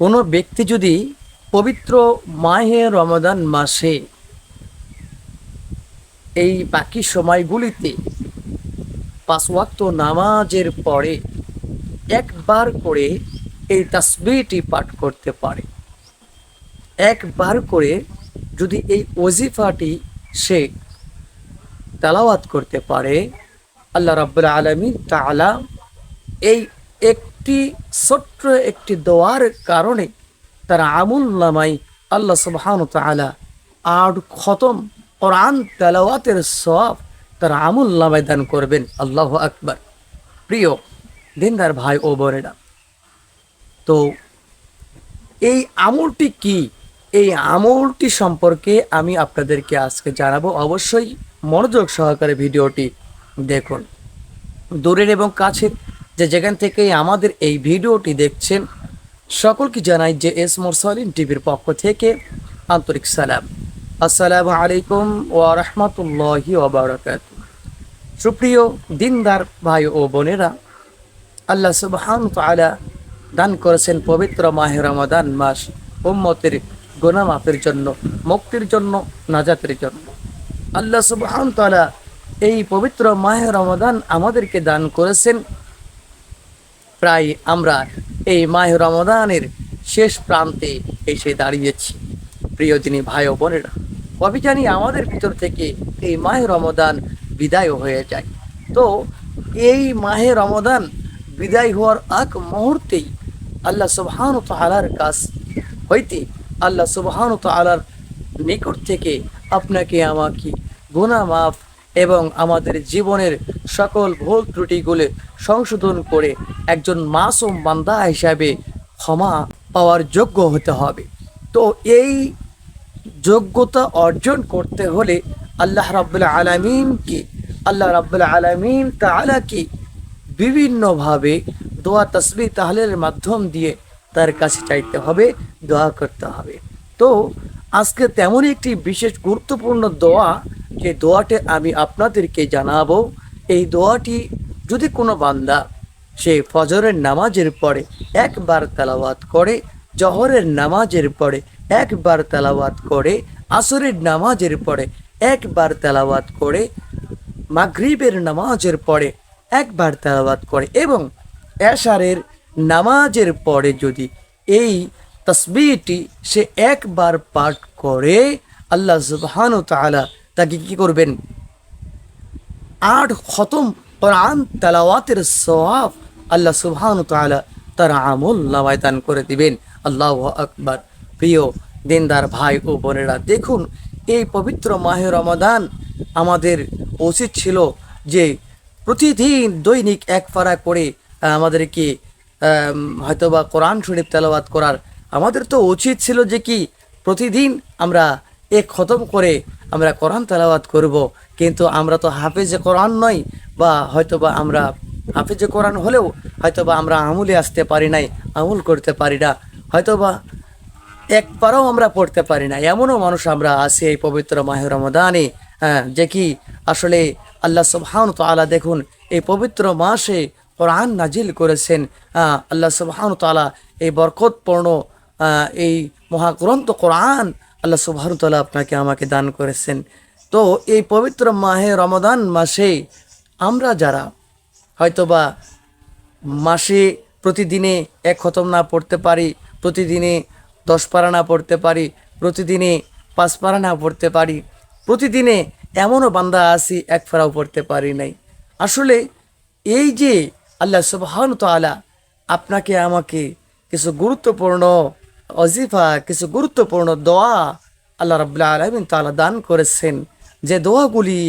কোনো ব্যক্তি যদি পবিত্র মাহে রমাদান মাসে এই বাকি সময়গুলিতে 5 ওয়াক্ত নামাজের পরে একবার করে এই তাসবিহটি পাঠ করতে পারে, একবার করে যদি এই ওজিফাটি সে তেলাওয়াত করতে পারে, আল্লাহ রাব্বুল আলামিন তাআলা এই একটি ছোট্ট একটি দোয়ার কারণে তার আমুলনামায় আল্লাহ সুবহানাহু ওয়া তাআলা 8 খতম কোরআন তেলাওয়াতের সওয়াব তার আমুলনামায় দান করবেন। আল্লাহু আকবার। প্রিয় দিনদার ভাই ও বোনেরা, তো এই আমলটি কি, এই আমলটি সম্পর্কে আমি আপনাদেরকে আজকে জানাবো। অবশ্যই মনোযোগ সহকারে ভিডিওটি দেখুন। দূরের এবং কাছের যে যেখান থেকে আমাদের এই ভিডিওটি দেখছেন সকলকে জানাই যে এস মুরসালিন টিভির পক্ষ থেকে আন্তরিক সালাম। আসসালামু আলাইকুম ওয়া রাহমাতুল্লাহি ওয়া বারাকাতুহু। সুপ্রিয় দিনদার ভাই ও বোনেরা, আল্লাহ সুবহানাহু ওয়া তাআলা দান করেছেন পবিত্র মাহে রমাদান মাস উম্মতের গুনাহ মাফের জন্য, মুক্তির জন্য, নাজাতের জন্য। আল্লাহ সুবহানাহু ওয়া তাআলা এই পবিত্র মাহে রমাদান আমাদেরকে দান করেছেন। প্রায় আমরা এই মাহে রমাদানের শেষ প্রান্তে এসে দাঁড়িয়েছি। প্রিয় দিনী ভাই ও বোনেরা, কবি জানি আমাদের ভিতর থেকে এই মাহে রমাদান বিদায় হয়ে যায়। তো এই মাহে রমাদান বিদায় হওয়ার এক মুহূর্তেই আল্লাহ সুবহানাহু ওয়া তাআলার কাছ হইতে, আল্লাহ সুবহানাহু ওয়া তাআলার নিকট থেকে আপনাকে আমাকে গুনাহ মাফ এবং আমাদের জীবনের সকল ভুল ত্রুটিগুলো সংশোধন করে একজন মাসুম বান্দা হিসাবে ক্ষমা পাওয়ার যোগ্য হতে হবে। তো এই যোগ্যতা অর্জন করতে হলে আল্লাহ রাব্বুল আলামিন তাআলাকে বিভিন্নভাবে দোয়া তাসবিহ তাহলিলের মাধ্যম দিয়ে তার কাছে চাইতে হবে, দোয়া করতে হবে। তো আজকে তেমনই একটি বিশেষ গুরুত্বপূর্ণ দোয়া, যে দোয়াটি আমি আপনাদেরকে জানাবো। এই দোয়াটি যদি কোনো বান্দা সে ফজরের নামাজের পরে একবার তেলাওয়াত করে, জহরের নামাজের পরে একবার তেলাওয়াত করে, আসরের নামাজের পরে একবার তেলাওয়াত করে, মাগরিবের নামাজের পরে একবার তেলাওয়াত করে এবং এশারের নামাজের পরে যদি এই তাসবিহটি সে একবার পাঠ করে, আল্লাহ সুবহানাহু ওয়া তাআলা তাকে কি করবেন? 8 খতম কোরআন তেলাওয়াতের সওয়াব আল্লাহ সুবহানাহু ওয়া তাআলা তার আমলনামায় দান করে দিবেন। আল্লাহু আকবার। প্রিয় দিনদার ভাই ও বোনেরা, দেখুন এই পবিত্র মাহে রমাদান আমাদের উচিত ছিল যে প্রতিদিন দৈনিক এক পারা করে আমাদেরকে হয়তোবা কোরআন শরীফ তেলাওয়াত করার। আমাদের তো উচিত ছিল যে কি প্রতিদিন আমরা এক খতম করে আমরা কোরআন তেলাওয়াত করব, কিন্তু আমরা তো হাফেজে কোরআন নই, বা হয়তোবা আমরা হাফেজে কোরআন হলেও হয়তোবা আমরা আমলে আসতে পারি নাই, আমল করতে পারি না, হয়তোবা একবারও আমরা পড়তে পারি না। এমনও মানুষ আমরা আছি এই পবিত্র মাহে রমাদানে, যে কি আসলে আল্লাহ সুবহানাহু ওয়া তাআলা দেখুন এই পবিত্র মাসে কোরআন নাজিল করেছেন। আল্লাহ সুবহানাহু ওয়া তাআলা এই বরকতপূর্ণ এই মহাগ্রন্থ কোরআন আল্লাহ সুবহানাহু ওয়া তাআলা আপনাকে আমাকে দান করেছেন। তো এই পবিত্র মাহে রমাদান মাসে আমরা যারা হয়তোবা মাসে প্রতিদিনে এক খতম না পড়তে পারি, প্রতিদিনে 10 পারা না পড়তে পারি, প্রতিদিনে 5 পারা না পড়তে পারি, প্রতিদিনে এমনও বান্দা আছি এক পারাও পড়তে পারি নাই। আসলে এই যে আল্লাহ সুবহানাহু ওয়া তাআলা আপনাকে আমাকে কিছু গুরুত্বপূর্ণ ওজিফা, কিছু গুরুত্বপূর্ণ দোয়া আল্লাহ রাব্বুল আলামিন তাআলা দান করেছেন, যে দোয়াগুলি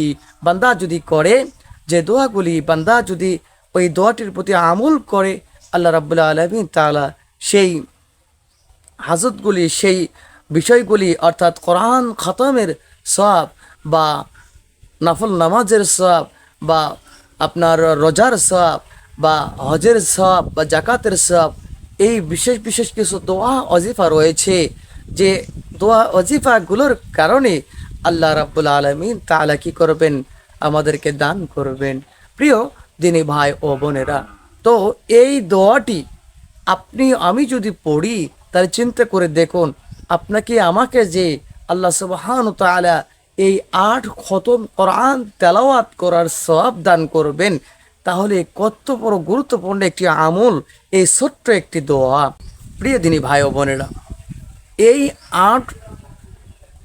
বান্দা যদি করে, যে দোয়াগুলি বান্দা যদি ওই দোয়াটির প্রতি আমল করে, আল্লাহ রাব্বুল আলামিন তাআলা সেই হাজতগুলি, সেই বিষয়গুলি অর্থাৎ কোরআন খতমের সওয়াব বা নফল নামাজের সওয়াব বা আপনার রোজার সওয়াব বা হজের সওয়াব বা জাকাতের সওয়াব, এই বিশেষ বিশেষ কিছু দোয়া ওজিফা রয়েছে, যে দোয়া ওজিফাগুলোর কারণে আল্লাহ রাব্বুল আলামিন তাআলা কি করবেন? আমাদেরকে দান করবেন। প্রিয় দিনী ভাই ও বোনেরা, তো এই দোয়াটি আমি যদি পড়ি, তাহলে চিন্তা করে দেখুন, আপনাকে আমাকে যে আল্লাহ সুবহানাহু ওয়া তাআলা এই 8 খতম কোরআন তেলাওয়াত করার সওয়াব দান করবেন, তাহলে কত বড় গুরুত্বপূর্ণ একটি আমল এই ছোট্ট একটি দোয়া। প্রিয় দিনী ভাই ও বোনেরা, এই 8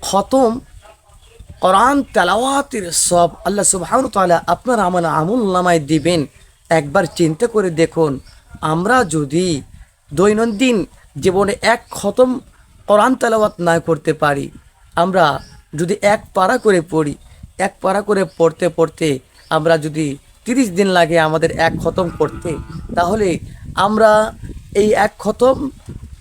খতম কোরআন তেলাওয়াতের সব আল্লাহ সুবহানাহু ওয়া তাআলা আপনার আমার আমল নামায় দিবেন। একবার চিন্তা করে দেখুন, আমরা যদি দৈনন্দিন জীবনে 1 খতম কোরআন তেলাওয়াত না করতে পারি, আমরা যদি 1 পারা করে পড়ি, 1 পারা করে পড়তে পড়তে আমরা যদি 30 দিন লাগে আমাদের 1 খতম করতে, তাহলে আমরা এই 1 খতম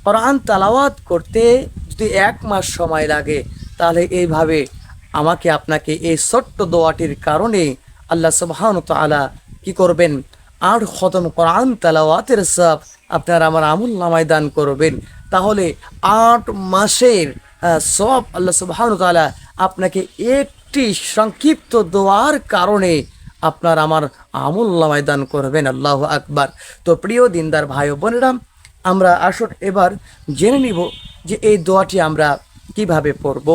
কোরআন তেলাওয়াত করতে যদি 1 মাস সময় লাগে, তাহলে এইভাবে আমাকে আপনাকে এই ছোট্ট দোয়াটির কারণে আল্লাহ সুবহানাহু ওয়া তাআলা কি করবেন, 8 খতম কোরআন তেলাওয়াতের সওয়াব আপনার আমার আমল নামায় দান করবেন। তাহলে 8 মাসের সওয়াব আল্লাহ সুবহানাহু ওয়া তাআলা আপনাকে একটি সংক্ষিপ্ত দোয়ার কারণে আপনার আমার আমল নামায় দান করবেন। আল্লাহু আকবার। তো প্রিয় দিনদার ভাই ও বোনেরা, আমরা আসুন এবার জেনে নিব যে এই দোয়াটি আমরা কিভাবে পড়ব,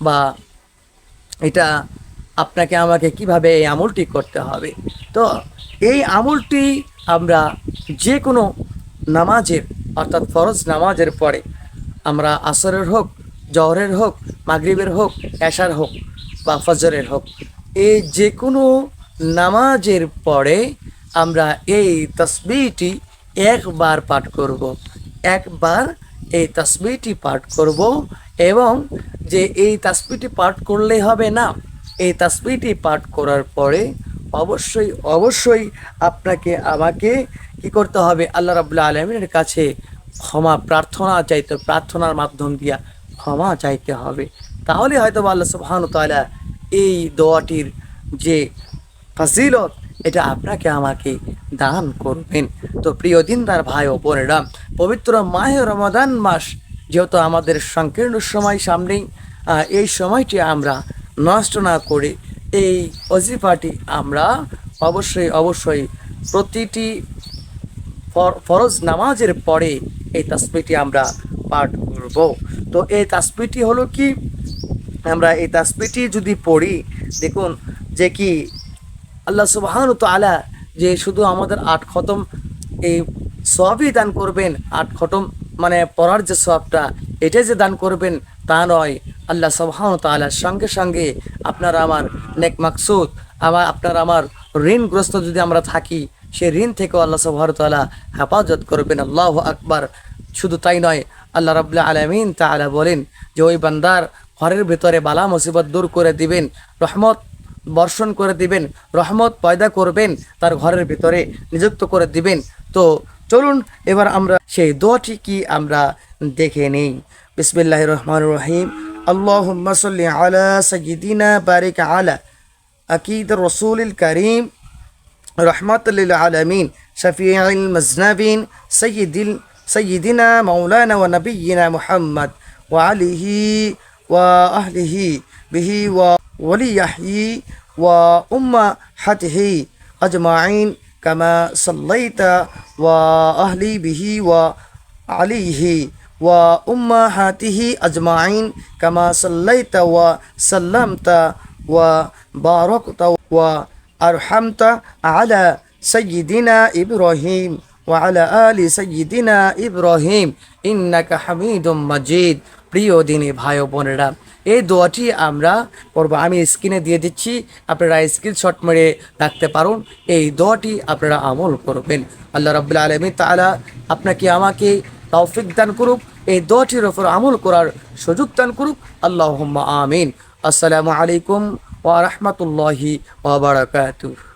বা এটা আপনাকে আমাকে কিভাবে এই আমলটি করতে হবে। তো এই আমলটি আমরা যে কোনো নামাজের, অর্থাৎ ফরজ নামাজের পরে, আমরা আসরের হোক, জহরের হোক, মাগরিবের হোক, এশার হোক বা ফজরের হোক, এই যে কোনো নামাজের পরে আমরা এই তাসবিহটি একবার পাঠ করব। একবার এই তাসবিহটি পাঠ করব, এবং যে এই তাসবিহটি পাঠ করলেই হবে না, এই তাসবিহটি পাঠ করার পরে অবশ্যই অবশ্যই আপনাকে আমাকে কি করতে হবে, আল্লাহ রাব্বুল আলামিনের কাছে ক্ষমা প্রার্থনা চাইতে, প্রার্থনার মাধ্যম দিয়া ক্ষমা চাইতে হবে। তাহলে হয়তো আল্লাহ সুবহানাহু ওয়া তাআলা এই দোয়াটির যে ফজিলত, এটা আপনাকে আমাকে দান করবেন। তো প্রিয় দিনদার ভাই ও বোনেরা, পবিত্র মাহে রমাদান মাস যেহেতু আমাদের সংকীর্ণ সময় সামনেই, এই সময়টি আমরা নষ্ট না করে এই ওজিফাটি আমরা অবশ্যই অবশ্যই প্রতিটি ফরজ নামাজের পরে এই তাসবিহটি আমরা পাঠ করব। তো এই তাসবিহটি হলো কি, আমরা এই তাসবিহটি যদি পড়ি, দেখুন যে কি আল্লাহ সুবহানাহু ওয়া তাআলা যে শুধু আমাদের 8 খতম এই সওয়াবই দান করবেন, 8 খতম মানে পড়ার যে সওয়াবটা এটাই যে দান করবেন তা নয়। আল্লাহ সুবহানাহু ওয়া তাআলার সঙ্গে সঙ্গে আপনার আমার নেক মাকসুদ, আপনার আমার ঋণগ্রস্ত যদি আমরা থাকি, সেই ঋণ থেকেও আল্লাহ সুবহানাহু ওয়া তাআলা হেফাজত করবেন। আল্লাহু আকবার। শুধু তাই নয়, আল্লাহ রাব্বুল আলামিন তাআলা বলেন যে ওই বান্দার ঘরের ভিতরে বালা মুসিবত দূর করে দিবেন, রহমত বর্ষণ করে দিবেন, রহমত পয়দা করবেন, তার ঘরের ভিতরে নিযুক্ত করে দিবেন। তো চলুন এবার আমরা সেই দোয়াটি কি আমরা দেখে নেই। বিসমিল্লাহির রহমানির রহিম। আল্লাহুম্মা সাল্লি আলা সাইয়্যিদিনা বারিক আলা আকিদ রাসূলিল কারীম রহমাতুল লিল আলামিন শাফিউল মুজনাবিন সাইয়্যিদিনা মাওলানা ওয়া নাবিয়্যিনা মুহাম্মদ ওয়া আলিহি ওয়া আহলিহি বিহি ওয়া ওয়ালিয়াহি ওয়া উম্মাহাতিহি আজমাইন কামা সাল্লাইতা ওয়া আহলি বিহি ওয়া আলিহি ওয়া উম্মাহাতিহি আজমাইন কামা সাল্লাইতা ওয়া সাল্লামতা ওয়া বারাকতা ওয়া আরহামতা আলা সাইয়্যিদিনা ইব্রাহিম ওয়া আলা আলি সাইয়্যিদিনা ইব্রাহিম ইন্নাকা হামিদুম মাজিদ। প্রিয় দিনী ভাই ও বোনেরা, এই দোয়াটি আমরা পড়ব। আমি স্ক্রিনে দিয়ে দিচ্ছি, আপনারা স্ক্রিনশট মেরে রাখতে পারুন। এই দোয়াটি আপনারা আমল করবেন। আল্লাহ রাব্বুল আলামিন তাআলা আপনাকে আমাকে তৌফিক দান করুক, এই দোয়াটির উপর আমল করার সুযোগ দান করুক। আল্লাহুম্মা আমিন। আসসালামু আলাইকুম ওয়া রাহমাতুল্লাহি ওয়া বারাকাতুহু।